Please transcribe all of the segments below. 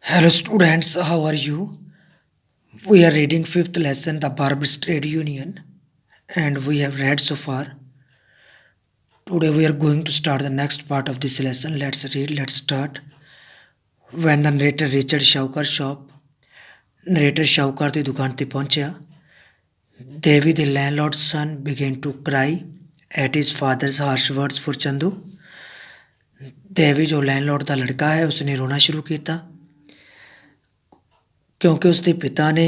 Hello students, how are you? We are reading fifth lesson, the Barbers Trade Union, and we have read so far. Today we are going to start the next part of this lesson. Let's read, let's start. When the narrator reached Shaukar's shop, narrator Shaukar ਦੀ ਦੁਕਾਨ ਤੇ ਪਹੁੰਚਿਆ. Devi, the landlord's son, began to cry at his father's harsh words for Chandu. ਦੇਵੀ ਜੋ landlord ਦਾ ਲੜਕਾ ਹੈ ਉਸਨੇ ਰੋਣਾ ਸ਼ੁਰੂ ਕੀਤਾ ਕਿਉਂਕਿ ਉਸਦੇ ਪਿਤਾ ਨੇ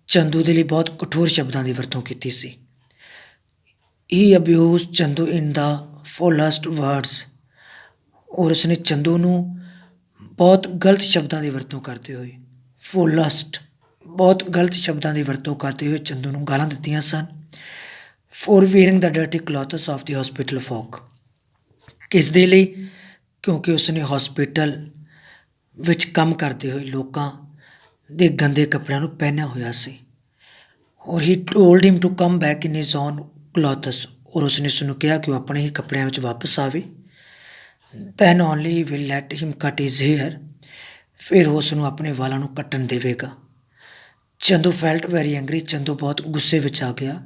ਚੰਦੂ ਦੇ ਲਈ ਬਹੁਤ ਕਠੋਰ ਸ਼ਬਦਾਂ ਦੀ ਵਰਤੋਂ ਕੀਤੀ ਸੀ. He abused Chandu in the fullest words ਔਰ ਉਸਨੇ ਚੰਦੂ ਨੂੰ ਬਹੁਤ ਗਲਤ ਸ਼ਬਦਾਂ ਦੀ ਵਰਤੋਂ ਕਰਦੇ ਹੋਏ ਬਹੁਤ ਗਲਤ ਸ਼ਬਦਾਂ ਦੀ ਵਰਤੋਂ ਕਰਦੇ ਹੋਏ ਚੰਦੂ ਨੂੰ ਗਾਲਾਂ ਦਿੱਤੀਆਂ ਸਨ. For wearing the dirty clothes of the hospital folk. ਕਿਸ ਦੇ ਲਈ? ਕਿਉਂਕਿ ਉਸਨੇ ਹਸਪੀਟਲ ਵਿੱਚ ਕੰਮ ਕਰਦੇ ਹੋਏ ਲੋਕਾਂ ਦੇ ਗੰਦੇ ਕੱਪੜਿਆਂ ਨੂੰ ਪਹਿਨਿਆ ਹੋਇਆ ਸੀ. ਔਰ ਹੀ told him to come back in his own clothes ਔਰ ਉਸਨੇ ਉਸਨੂੰ ਕਿਹਾ ਕਿ ਉਹ ਆਪਣੇ ਹੀ ਕੱਪੜਿਆਂ ਵਿੱਚ ਵਾਪਸ ਆਵੇ. Then only he will let him cut his hair. ਫਿਰ ਉਸ ਨੂੰ ਆਪਣੇ ਵਾਲਾਂ ਨੂੰ ਕੱਟਣ ਦੇਵੇਗਾ. Chandu felt very angry. Chandu ਬਹੁਤ ਗੁੱਸੇ ਵਿੱਚ ਆ ਗਿਆ.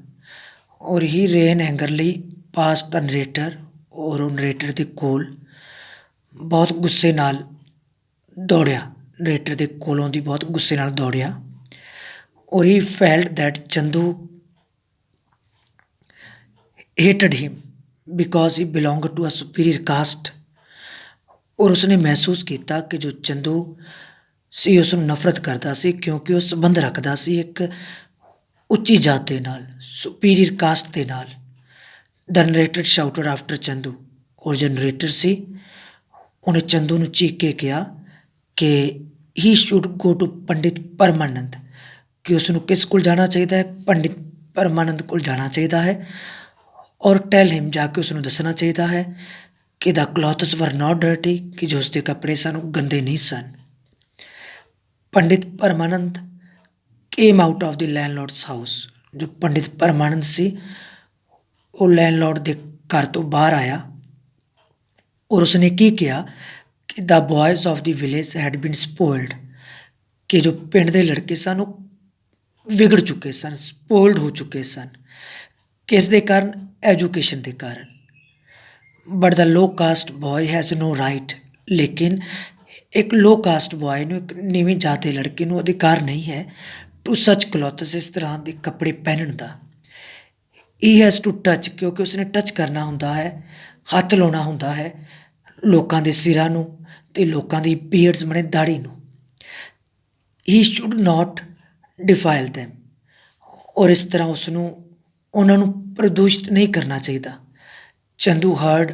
ਔਰ he rain ਐਂਗਰਲੀ past the narrator ਔਰ ਉਹ ਨਰੇਟਰ ਦੇ ਕੋਲ ਬਹੁਤ ਗੁੱਸੇ ਨਾਲ ਦੌੜਿਆ. ਨਰੇਟਰ ਦੇ ਕੋਲੋਂ ਦੀ ਬਹੁਤ ਗੁੱਸੇ ਨਾਲ ਦੌੜਿਆ. ਔਰ he felt that Chandu hated him because he belong to a superior caste. ਔਰ ਉਸਨੇ ਮਹਿਸੂਸ ਕੀਤਾ ਕਿ ਜੋ ਚੰਦੂ ਸੀ ਉਸ ਨੂੰ ਨਫ਼ਰਤ ਕਰਦਾ ਸੀ ਕਿਉਂਕਿ ਉਹ ਸੰਬੰਧ ਰੱਖਦਾ ਸੀ ਇੱਕ ਉੱਚੀ ਜਾਤ ਦੇ ਨਾਲ, ਸੁਪੀਰੀਅਰ ਕਾਸਟ ਦੇ ਨਾਲ. ਦ ਨਰੇਟਰ ਸ਼ਾਊਟਡ ਆਫਟਰ ਚੰਦੂ. ਔਰ ਜੋ ਨਰੇਟਰ ਸੀ ਉਹਨੇ ਚੰਦੂ ਨੂੰ ਚੀਕ ਕੇ ਕਿਹਾ ਕਿ ਹੀ ਸ਼ੁੱਡ ਗੋ ਟੂ ਪੰਡਿਤ ਪਰਮਾਨੰਦ, ਕਿ ਉਸ ਨੂੰ ਕਿਸ ਕੋਲ ਜਾਣਾ ਚਾਹੀਦਾ ਹੈ? ਪੰਡਿਤ ਪਰਮਾਨੰਦ ਕੋਲ ਜਾਣਾ ਚਾਹੀਦਾ ਹੈ. ਔਰ ਟੈਲ ਹਿਮ, ਜਾ ਕੇ ਉਸ ਨੂੰ ਦੱਸਣਾ ਚਾਹੀਦਾ ਹੈ ਕਿ ਦਾ ਕਲੋਥਸ ਵਰ ਨਾਟ ਡਰਟੀ, ਕਿ ਜੋ ਉਸਦੇ ਕੱਪੜੇ ਸਨ ਉਹ ਗੰਦੇ ਨਹੀਂ ਸਨ. Pandit Parmanand came out of the landlord's house. ਜੋ ਪੰਡਿਤ ਪਰਮਾਨੰਦ ਸੀ ਉਹ ਲੈਂਡਲੌਰਡ ਦੇ ਘਰ ਤੋਂ ਬਾਹਰ ਆਇਆ ਔਰ ਉਸਨੇ ਕੀ ਕਿਹਾ ਕਿ the boys of the village had been spoiled, ਕਿ ਜੋ ਪਿੰਡ ਦੇ ਲੜਕੇ ਸਨ ਉਹ ਵਿਗੜ ਚੁੱਕੇ ਸਨ, ਸਪੋਇਲਡ ਹੋ ਚੁੱਕੇ ਸਨ. ਕਿਸ ਦੇ ਕਾਰਨ? ਐਜੂਕੇਸ਼ਨ ਦੇ ਕਾਰਨ. But the low caste boy has no right, ਲੇਕਿਨ ਇੱਕ ਲੋ ਕਾਸਟ ਬॉय ਨੂੰ, ਇੱਕ ਨੀਵੀਂ ਜਾਤ ਦੇ ਲੜਕੇ ਨੂੰ ਅਧਿਕਾਰ ਨਹੀਂ ਹੈ ਟੂ ਸੱਚ ਕਲੋਥਸ, ਇਸ ਤਰ੍ਹਾਂ ਦੇ ਕੱਪੜੇ ਪਹਿਨਣ ਦਾ. ਹੀ ਹੈਜ਼ ਟੂ ਟੱਚ, ਕਿਉਂਕਿ ਉਸਨੇ ਟੱਚ ਕਰਨਾ ਹੁੰਦਾ ਹੈ, ਹੱਥ ਲਾਉਣਾ ਹੁੰਦਾ ਹੈ ਲੋਕਾਂ ਦੇ ਸਿਰਾਂ ਨੂੰ ਅਤੇ ਲੋਕਾਂ ਦੀ ਬੀਅਰਡਸ ਬਣੇ ਦਾੜੀ ਨੂੰ. ਹੀ ਸ਼ੁੱਡ ਨਾਟ ਡਿਫਾਈਲ ਦੈਮ, ਔਰ ਇਸ ਤਰ੍ਹਾਂ ਉਹਨਾਂ ਨੂੰ ਪ੍ਰਦੂਸ਼ਿਤ ਨਹੀਂ ਕਰਨਾ ਚਾਹੀਦਾ. ਚੰਦੂ ਹਰਡ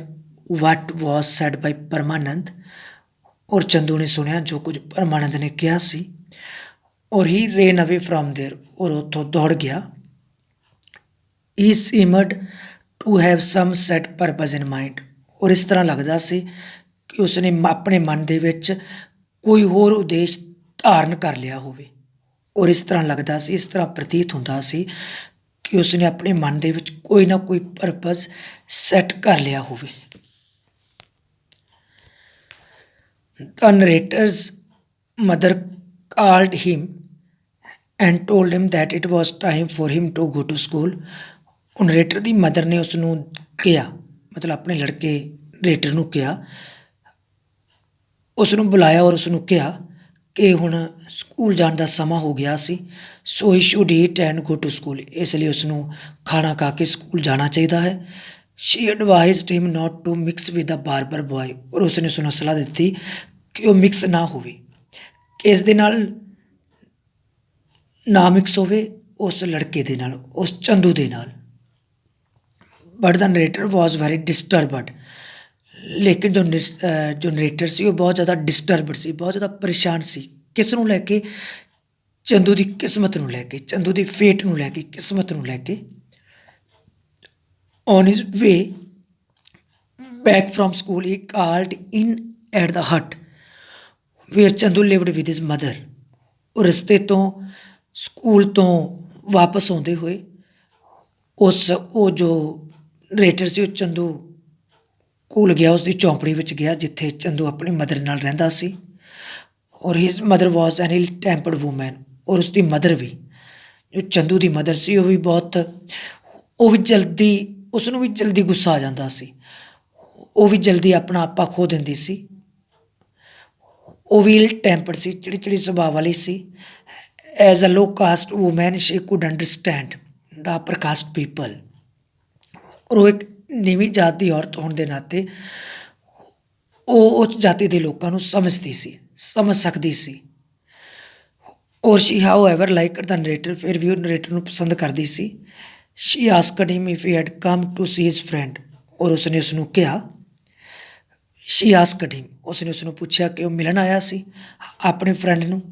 ਵਟ ਵਾਜ਼ ਸੈਡ ਬਾਈ ਪਰਮਾਨੰਦ, ਔਰ ਚੰਦੂ ਨੇ ਸੁਣਿਆ ਜੋ ਕੁਝ ਪਰਮਾਨੰਦ ਨੇ ਕਿਹਾ ਸੀ. ਔਰ he ran away from there, ਔਰ ਉੱਥੋਂ ਦੌੜ ਗਿਆ. He seemed to have some set purpose in mind, ਔਰ ਇਸ ਤਰ੍ਹਾਂ ਲੱਗਦਾ ਸੀ ਕਿ ਉਸਨੇ ਆਪਣੇ ਮਨ ਦੇ ਵਿੱਚ ਕੋਈ ਹੋਰ ਉਦੇਸ਼ ਧਾਰਨ ਕਰ ਲਿਆ ਹੋਵੇ. ਔਰ ਇਸ ਤਰ੍ਹਾਂ ਲੱਗਦਾ ਸੀ, ਇਸ ਤਰ੍ਹਾਂ ਪ੍ਰਤੀਤ ਹੁੰਦਾ ਸੀ ਕਿ ਉਸਨੇ ਆਪਣੇ ਮਨ ਦੇ ਵਿੱਚ ਕੋਈ ਨਾ ਕੋਈ ਪਰਪਸ ਸੈੱਟ ਕਰ ਲਿਆ ਹੋਵੇ. The narrator's mother called him and told him that it was time for him to go to school. ਉਹ ਨਰੇਟਰ ਦੀ ਮਦਰ ਨੇ ਉਸ ਨੂੰ ਕਿਹਾ, ਮਤਲਬ ਆਪਣੇ ਲੜਕੇ ਨਰੇਟਰ ਨੂੰ ਕਿਹਾ, ਉਸ ਨੂੰ ਬੁਲਾਇਆ ਔਰ ਉਸ ਨੂੰ ਕਿਹਾ ਕਿ ਹੁਣ ਸਕੂਲ ਜਾਣ ਦਾ ਸਮਾਂ ਹੋ ਗਿਆ ਸੀ. So he should eat and go to school, ਇਸ ਲਈ ਉਸ ਨੂੰ ਖਾਣਾ ਖਾ ਕੇ ਸਕੂਲ ਜਾਣਾ ਚਾਹੀਦਾ ਹੈ. She advised him not to mix with the barber boy, ਔਰ ਉਸ ਨੇ ਉਸ ਨੂੰ ਸਲਾਹ ਦਿੱਤੀ ਕਿ ਉਹ ਮਿਕਸ ਨਾ ਹੋਵੇ. ਕਿਸ ਦੇ ਨਾਲ ਨਾ ਮਿਕਸ ਹੋਵੇ? ਉਸ ਲੜਕੇ ਦੇ ਨਾਲ, ਉਸ ਚੰਦੂ ਦੇ ਨਾਲ. But the narrator was very disturbed, ਲੇਕਿਨ ਜੋ ਨਰੇਟਰ ਸੀ ਉਹ ਬਹੁਤ ਜ਼ਿਆਦਾ ਡਿਸਟਰਬਡ ਸੀ, ਬਹੁਤ ਜ਼ਿਆਦਾ ਪਰੇਸ਼ਾਨ ਸੀ. ਕਿਸ ਨੂੰ ਲੈ ਕੇ? ਚੰਦੂ ਦੀ ਕਿਸਮਤ ਨੂੰ ਲੈ ਕੇ, ਚੰਦੂ ਦੀ ਫੇਟ ਨੂੰ ਲੈ ਕੇ, ਕਿਸਮਤ ਨੂੰ ਲੈ ਕੇ. On his way back from school he called in at the hut where Chandu lived with his mother. ਉਹ ਰਸਤੇ ਤੋਂ ਸਕੂਲ ਤੋਂ ਵਾਪਸ ਆਉਂਦੇ ਹੋਏ ਉਹ ਜੋ ਨਰੇਟਰ ਸੀ ਉਹ ਚੰਦੂ ਕੋਲ ਗਿਆ, ਉਸਦੀ ਝੌਂਪੜੀ ਵਿੱਚ ਗਿਆ ਜਿੱਥੇ ਚੰਦੂ ਆਪਣੀ ਮਦਰ ਨਾਲ ਰਹਿੰਦਾ ਸੀ. ਔਰ ਹਿਜ਼ ਮਦਰ ਵਾਜ਼ ਐਨ ਇਲ ਟੈਂਪਰਡ ਵੂਮੈਨ, ਔਰ ਉਸਦੀ ਮਦਰ ਵੀ, ਜੋ ਚੰਦੂ ਦੀ ਮਦਰ ਸੀ, ਉਹ ਵੀ ਜਲਦੀ, ਉਸਨੂੰ ਵੀ ਜਲਦੀ ਗੁੱਸਾ ਆ ਜਾਂਦਾ ਸੀ। ਉਹ ਵੀ ਜਲਦੀ ਆਪਣਾ ਆਪਾ ਖੋ ਦਿੰਦੀ ਸੀ। ਉਹ ਵੀ ਇਲ ਟੈਂਪਰਡ ਸੀ, ਚਿੜਚਿੜੀ ਸੁਭਾਅ ਵਾਲੀ ਸੀ। As a low caste woman she could understand the upper caste people, ਔਰ ਉਹ ਇੱਕ ਨੀਵੀਂ ਜਾਤ ਦੀ ਔਰਤ ਹੋਣ ਦੇ ਨਾਤੇ ਉਹ ਉਸ ਜਾਤੀ ਦੇ ਲੋਕਾਂ ਨੂੰ ਸਮਝ ਸਕਦੀ ਸੀ। ਔਰ she however like the narrator, ਫਿਰ ਵੀ ਉਹ ਨਰੇਟਰ ਨੂੰ ਪਸੰਦ ਕਰਦੀ ਸੀ। She asked him if he had come to see his friend, ਔਰ ਉਸਨੇ ਉਸਨੂੰ ਕਿਹਾ, ਸ਼ੀ ਆਸਕਡ ਹਿਮ, ਉਸਨੇ ਉਸਨੂੰ ਪੁੱਛਿਆ ਕਿ ਉਹ ਮਿਲਣ ਆਇਆ ਸੀ ਆਪਣੇ ਫਰੈਂਡ ਨੂੰ।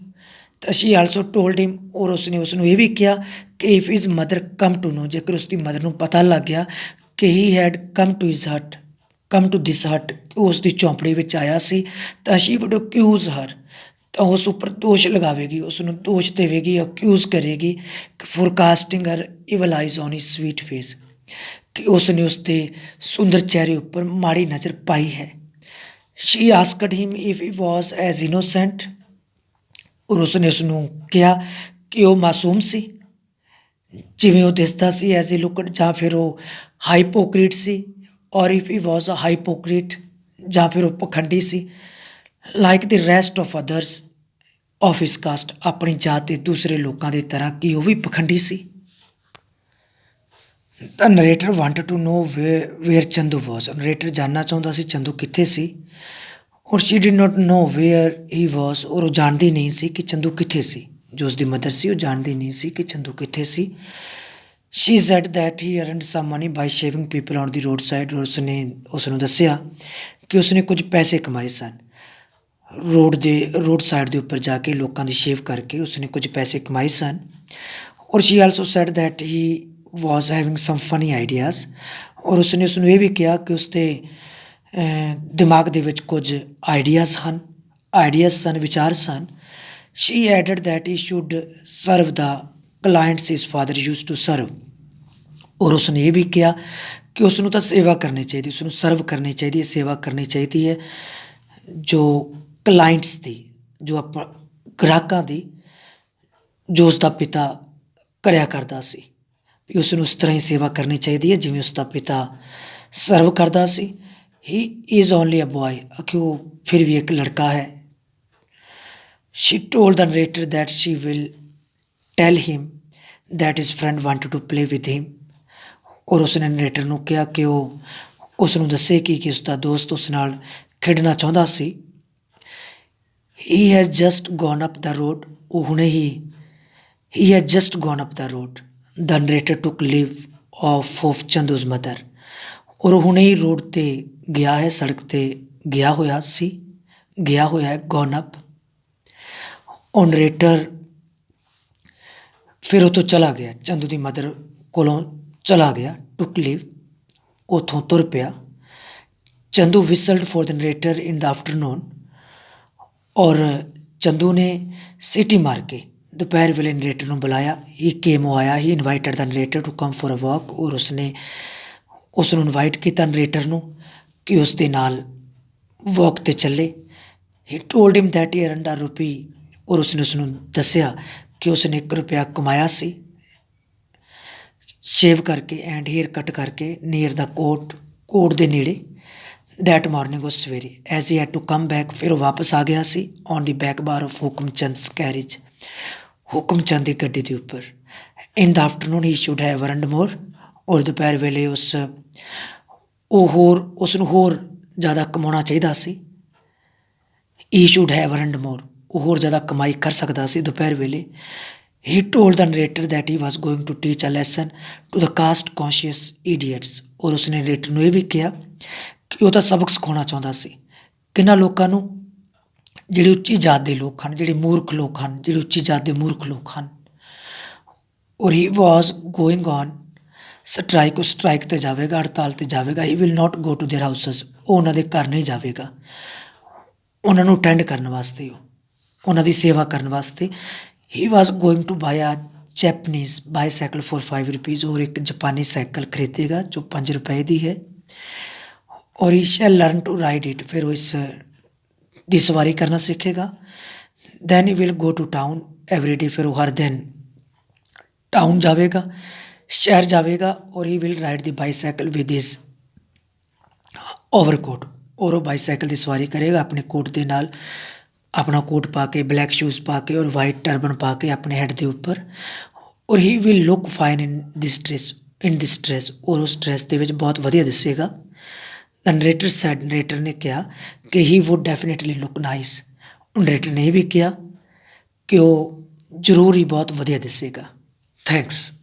ਤਾਂ ਸ਼ੀ ਆਲਸੋ ਟੋਲਡ ਹਿਮ, ਔਰ ਉਸਨੇ ਉਸਨੂੰ ਇਹ ਵੀ ਕਿਹਾ ਕਿ if his mother come to know, ਜੇਕਰ ਉਸਦੀ ਮਦਰ ਨੂੰ ਪਤਾ ਲੱਗ ਗਿਆ ਕਿ ਹੀ ਹੈਡ ਕਮ ਟੂ ਦਿਸ ਹਟ, ਉਹ ਉਸਦੀ ਝੌਂਪੜੀ ਵਿੱਚ ਆਇਆ ਸੀ, ਤਾਂ ਸ਼ੀ ਵੁਡ ਅਕਿਊਜ਼ ਹਰ, ਤਾਂ ਉਸ ਉੱਪਰ ਦੋਸ਼ ਲਗਾਵੇਗੀ, ਉਸਨੂੰ ਦੋਸ਼ ਦੇਵੇਗੀ, ਅਕਿਊਜ਼ ਕਰੇਗੀ for casting her evil eyes on his sweet face, ਕਿ ਉਸਨੇ ਉਸਦੇ ਸੁੰਦਰ ਚਿਹਰੇ ਉੱਪਰ ਮਾੜੀ ਨਜ਼ਰ ਪਾਈ ਹੈ। She asked him if he was as innocent, ਔਰ ਉਸਨੇ ਉਸਨੂੰ ਕਿਹਾ ਕਿ ਉਹ ਮਾਸੂਮ ਸੀ ਜਿਵੇਂ ਉਹ ਦਿਸਦਾ ਸੀ, ਐਜ਼ ਏ ਲੁਕਡ, ਜਾਂ ਫਿਰ ਉਹ ਹਾਈਪੋਕਰੀਟ ਸੀ, ਔਰ ਇਫ ਹੀ ਵਾਜ਼ ਅ ਹਾਈਪੋਕਰੀਟ, ਜਾਂ ਫਿਰ ਉਹ ਪਖੰਡੀ ਸੀ, like the rest of others of his caste, ਆਪਣੀ ਜਾਤ ਦੇ ਦੂਸਰੇ ਲੋਕਾਂ ਦੀ ਤਰ੍ਹਾਂ ਕਿ ਉਹ ਵੀ ਪਖੰਡੀ ਸੀ। ਤਾਂ narrator wanted to know where Chandu was, narrator ਜਾਣਨਾ ਚਾਹੁੰਦਾ ਸੀ ਚੰਦੂ ਕਿੱਥੇ ਸੀ। ਔਰ she did not know where he was, ਔਰ ਉਹ ਜਾਣਦੀ ਨਹੀਂ ਸੀ ਕਿ ਚੰਦੂ ਕਿੱਥੇ ਸੀ। ਜੋ ਉਸਦੀ ਮਦਰ ਸੀ ਉਹ ਜਾਣਦੀ ਨਹੀਂ ਸੀ ਕਿ ਚੰਦੂ ਕਿੱਥੇ ਸੀ। She said that he earned some money by shaving people on the road side, ਔਰ ਉਸਨੇ ਉਸਨੂੰ ਦੱਸਿਆ ਕਿ ਉਸਨੇ ਕੁਝ ਪੈਸੇ ਕਮਾਏ ਸਨ ਰੋਡ ਸਾਈਡ ਦੇ ਉੱਪਰ ਜਾ ਕੇ, ਲੋਕਾਂ ਦੀ ਸ਼ੇਵ ਕਰਕੇ ਉਸਨੇ ਕੁਝ ਪੈਸੇ ਕਮਾਏ ਸਨ। ਔਰ she also said that he was having some funny ideas, ਔਰ ਉਸਨੇ ਉਸਨੂੰ ਇਹ ਵੀ ਕਿਹਾ ਕਿ ਉਸਦੇ ਦਿਮਾਗ ਦੇ ਵਿੱਚ ਕੁਝ ਆਈਡੀਆਜ਼ ਸਨ, ਵਿਚਾਰ ਸਨ। She added that he should serve the clients his father use to serve, ਔਰ ਉਸਨੇ ਇਹ ਵੀ ਕਿਹਾ ਕਿ ਉਸਨੂੰ ਤਾਂ ਸੇਵਾ ਕਰਨੀ ਚਾਹੀਦੀ, ਉਸਨੂੰ ਸਰਵ ਕਰਨੀ ਚਾਹੀਦੀ ਹੈ, ਸੇਵਾ ਕਰਨੀ ਚਾਹੀਦੀ ਹੈ ਜੋ ਕਲਾਇੰਟਸ ਦੀ, ਜੋ ਆਪਾਂ ਗ੍ਰਾਹਕਾਂ ਦੀ, ਜੋ ਉਸਦਾ ਪਿਤਾ ਕਰਿਆ ਕਰਦਾ ਸੀ, ਵੀ ਉਸਨੂੰ ਉਸ ਤਰ੍ਹਾਂ ਹੀ ਸੇਵਾ ਕਰਨੀ ਚਾਹੀਦੀ ਹੈ ਜਿਵੇਂ ਉਸਦਾ ਪਿਤਾ ਸਰਵ ਕਰਦਾ ਸੀ। He is only a boy, ਕਿ ਉਹ ਫਿਰ ਵੀ ਇੱਕ ਲੜਕਾ ਹੈ। She told the narrator that she will tell him that his friend wanted to play with him, ਔਰ ਉਸਨੇ ਨਰੇਟਰ ਨੂੰ ਕਿਹਾ ਕਿ ਉਹ ਉਸਨੂੰ ਦੱਸੇਗੀ ਕਿ ਉਸਦਾ ਦੋਸਤ ਉਸ ਨਾਲ ਖੇਡਣਾ ਚਾਹੁੰਦਾ ਸੀ। He has just gone up the road, ਉਹ ਹੁਣੇ ਹੀ has just gone up the road, the narrator took leave of Chandu's mother, ਔਰ ਉਹ ਹੁਣੇ ਹੀ ਰੋਡ 'ਤੇ ਗਿਆ ਹੈ, ਸੜਕ 'ਤੇ ਗਿਆ ਹੋਇਆ ਹੈ, ਗੋਨ ਅਪ। ਉਹ ਨਰੇਟਰ ਫਿਰ ਉੱਥੋਂ ਚਲਾ ਗਿਆ, ਚੰਦੂ ਦੀ ਮਦਰ ਕੋਲੋਂ ਚਲਾ ਗਿਆ, ਟੁਕ ਲਿਵ, ਉੱਥੋਂ ਤੁਰ ਪਿਆ। Chandu ਵਿਸਲਡ four the narrator in the afternoon, ਔਰ ਚੰਦੂ ਨੇ ਸੀਟੀ ਮਾਰ ਕੇ ਦੁਪਹਿਰ ਵੇਲੇ ਨਰੇਟਰ ਨੂੰ ਬੁਲਾਇਆ। ਉਹ ਆਇਆ, he invited the narrator to come for a walk, ਔਰ ਉਸਨੂੰ ਇਨਵਾਈਟ ਕੀਤਾ ਨਰੇਟਰ ਨੂੰ ਕਿ ਉਸ ਦੇ ਨਾਲ ਵਾਕ 'ਤੇ ਚੱਲੇ। He told him that he earned a rupee, ਔਰ ਉਸਨੇ ਉਸਨੂੰ ਦੱਸਿਆ ਕਿ ਉਸਨੇ 1 ਰੁਪਇਆ ਕਮਾਇਆ ਸੀ ਸ਼ੇਵ ਕਰਕੇ ਐਂਡ ਹੇਅਰ ਕੱਟ ਕਰਕੇ, ਨੀਅਰ ਦਾ ਕੋਟ ਦੇ ਨੇੜੇ। ਦੈਟ ਮਾਰਨਿੰਗ, ਉਸ ਸਵੇਰੇ, as he had to come back, ਫਿਰ ਉਹ ਵਾਪਸ ਆ ਗਿਆ ਸੀ on the back bar of Hukam Chand's carriage, Hukam Chand ਦੀ ਗੱਡੀ ਦੇ ਉੱਪਰ। In the afternoon he should have earned more, ਔਰ ਦੁਪਹਿਰ ਵੇਲੇ ਉਸਨੂੰ ਹੋਰ ਜ਼ਿਆਦਾ ਕਮਾਉਣਾ ਚਾਹੀਦਾ ਸੀ। He should have earned more, ਉਹ ਹੋਰ ਜ਼ਿਆਦਾ ਕਮਾਈ ਕਰ ਸਕਦਾ ਸੀ ਦੁਪਹਿਰ ਵੇਲੇ। He told the narrator that he was going to teach a lesson to the caste conscious idiots, ਔਰ ਉਸਨੇ ਨਰੇਟਰ ਨੂੰ ਇਹ ਵੀ ਕਿਹਾ ਕਿ ਉਹ ਤਾਂ ਸਬਕ ਸਿਖਾਉਣਾ ਚਾਹੁੰਦਾ ਸੀ ਕਿਹਨਾਂ ਲੋਕਾਂ ਨੂੰ, ਜਿਹੜੇ ਉੱਚੀ ਜਾਤ ਦੇ ਲੋਕ ਹਨ, ਜਿਹੜੇ ਉੱਚੀ ਜਾਤ ਦੇ ਮੂਰਖ ਲੋਕ ਹਨ। ਔਰ he was going on strike, ਉਹ ਸਟ੍ਰਾਈਕ 'ਤੇ ਜਾਵੇਗਾ, ਹੜਤਾਲ 'ਤੇ ਜਾਵੇਗਾ। He will not go to their houses, ਉਹ ਉਹਨਾਂ ਦੇ ਘਰ ਨਹੀਂ ਜਾਵੇਗਾ, ਉਹਨਾਂ ਨੂੰ ਅਟੈਂਡ ਕਰਨ ਵਾਸਤੇ, ਉਹਨਾਂ ਦੀ ਸੇਵਾ ਕਰਨ ਵਾਸਤੇ। He was going to buy a Japanese bicycle for 5 rupees, ਔਰ ਇੱਕ ਜਾਪਾਨੀ ਸਾਈਕਲ ਖਰੀਦੇਗਾ ਜੋ 5 ਰੁਪਏ ਦੀ ਹੈ। ਔਰ he shall learn to ride it, ਫਿਰ ਉਹ ਇਸ ਦੀ ਸਵਾਰੀ ਕਰਨਾ ਸਿੱਖੇਗਾ। Then he will go to town every day, फिर वो हर दिन टाउन जाएगा, शहर जाएगा, और he will ride the bicycle with his overcoat, और वो बाईसाइकिल की सवारी करेगा अपने कोट के नाल, अपना कोट पा के, ब्लैक शूज़ पा के और वाइट टर्बन पा के अपने हेड के उपर, और he will look fine in this dress, और उस ड्रेस के विच बहुत वधिया दिसेगा। द नरेटर सैड, नरेटर ने कहा कि he would definitely look nice, narrator ने ये भी कहा कि वो ਜ਼ਰੂਰ ਹੀ ਬਹੁਤ ਵਧੀਆ ਦਿਸੇਗਾ। ਥੈਂਕਸ।